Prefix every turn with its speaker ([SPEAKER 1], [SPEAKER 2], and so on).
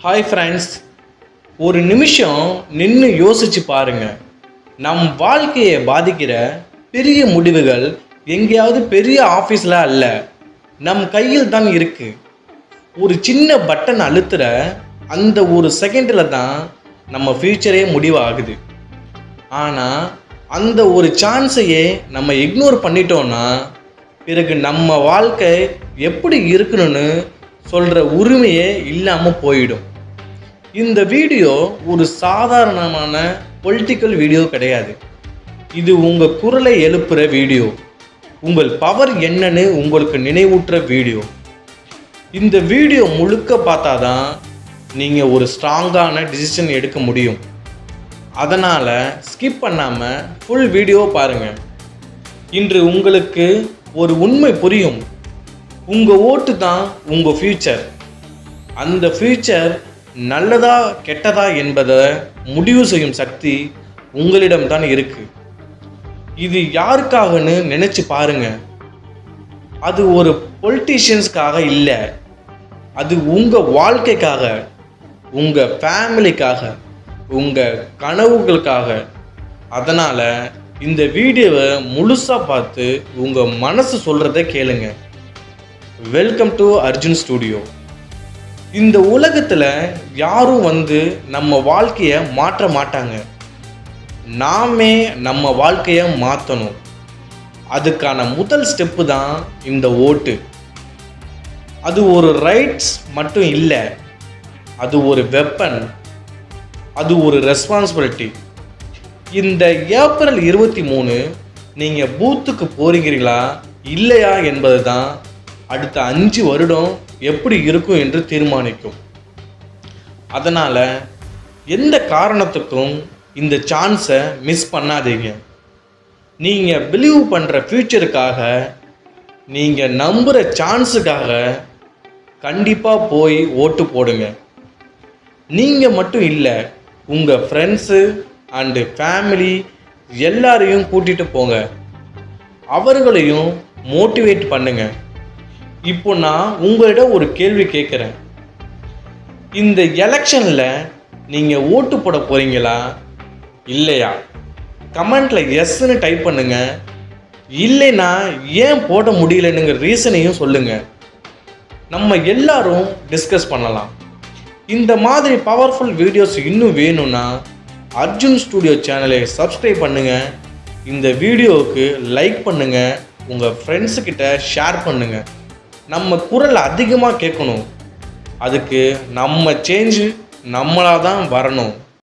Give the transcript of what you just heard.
[SPEAKER 1] Hi friends, ஒரு நிமிஷம் நின்று யோசிச்சு பாருங்க. நம் வாழ்க்கையை பாதிக்கிற பெரிய முடிவுகள் எங்கேயாவது பெரிய ஆஃபீஸில் அல்ல, நம் கையில் தான் இருக்கு. ஒரு சின்ன பட்டன் அழுத்துற அந்த ஒரு செகண்டில் தான் நம்ம ஃப்யூச்சரே முடிவாகுது. ஆனால் அந்த ஒரு சான்ஸையே நம்ம இக்னோர் பண்ணிட்டோன்னா பிறகு நம்ம வாழ்க்கை எப்படி இருக்கணும்னு சொல்கிற உரிமையே இல்லாமல் போயிடும். இந்த வீடியோ ஒரு சாதாரணமான பொலிட்டிக்கல் வீடியோ கிடையாது. இது உங்கள் குரலை எழுப்புகிற வீடியோ, உங்கள் பவர் என்னன்னு உங்களுக்கு நினைவூட்டுற வீடியோ. இந்த வீடியோ முழுக்க பார்த்தா தான் நீங்கள் ஒரு ஸ்ட்ராங்கான டிசிஷன் எடுக்க முடியும். அதனால் ஸ்கிப் பண்ணாமல் ஃபுல் வீடியோ பாருங்கள். இன்று உங்களுக்கு ஒரு உண்மை புரியும். உங்கள் ஓட்டு தான் உங்கள் ஃப்யூச்சர். அந்த ஃப்யூச்சர் நல்லதா கெட்டதா என்பதை முடிவு செய்யும் சக்தி உங்களிடம்தான் இருக்கு. இது யாருக்காகன்னு நினைச்சு பாருங்க. அது ஒரு பொலிட்டீஷியன்ஸ்க்காக இல்லை, அது உங்க வாழ்க்கைக்காக, உங்க ஃபேமிலிக்காக, உங்க கனவுகளுக்காக. அதனால இந்த வீடியோவை முழுசா பார்த்து உங்க மனசு சொல்றதை கேளுங்க. Welcome to Arjun studio. இந்த உலகத்தில் யாரும் நம்ம வாழ்க்கையை மாற்ற மாட்டாங்க. நாமே நம்ம வாழ்க்கையை மாற்றணும். அதுக்கான முதல் ஸ்டெப்பு தான் இந்த ஓட்டு. அது ஒரு ரைட்ஸ் மட்டும் இல்லை, அது ஒரு வெப்பன், அது ஒரு ரெஸ்பான்சிபிலிட்டி. இந்த ஏப்ரல் 23 நீங்கள் பூத்துக்கு போகிறீங்களா இல்லையா என்பது தான் அடுத்த 5 வருடம் எப்படி இருக்கும் என்று தீர்மானிக்கும். அதனால் எந்த காரணத்துக்கும் இந்த சான்ஸை மிஸ் பண்ணாதீங்க. நீங்கள் பிலீவ் பண்ணுற ஃப்யூச்சருக்காக, நீங்கள் நம்புகிற சான்ஸுக்காக கண்டிப்பாக போய் ஓட்டு போடுங்க. நீங்கள் மட்டும் இல்லை, உங்கள் ஃப்ரெண்ட்ஸு அண்டு ஃபேமிலி எல்லாரையும் கூட்டிகிட்டு போங்க. அவர்களையும் மோட்டிவேட் பண்ணுங்க. இப்போ நான் உங்களிடம் ஒரு கேள்வி கேட்குறேன். இந்த எலெக்ஷனில் நீங்கள் ஓட்டு போட போகிறீங்களா இல்லையா? கமெண்ட்டில் எஸ்ன்னு டைப் பண்ணுங்க. இல்லைன்னா ஏன் போட முடியலனுங்கிற ரீசனையும் சொல்லுங்கள். நம்ம எல்லாரும் டிஸ்கஸ் பண்ணலாம். இந்த மாதிரி பவர்ஃபுல் வீடியோஸ் இன்னும் வேணும்னா அர்ஜுன் ஸ்டுடியோ சேனலை சப்ஸ்கிரைப் பண்ணுங்கள். இந்த வீடியோவுக்கு லைக் பண்ணுங்கள். உங்கள் ஃப்ரெண்ட்ஸுக்கிட்ட ஷேர் பண்ணுங்கள். நம்ம குரல் அதிகமாக கேட்கணும். அதுக்கு நம்ம சேஞ்சு நம்மளாக தான் வரணும்.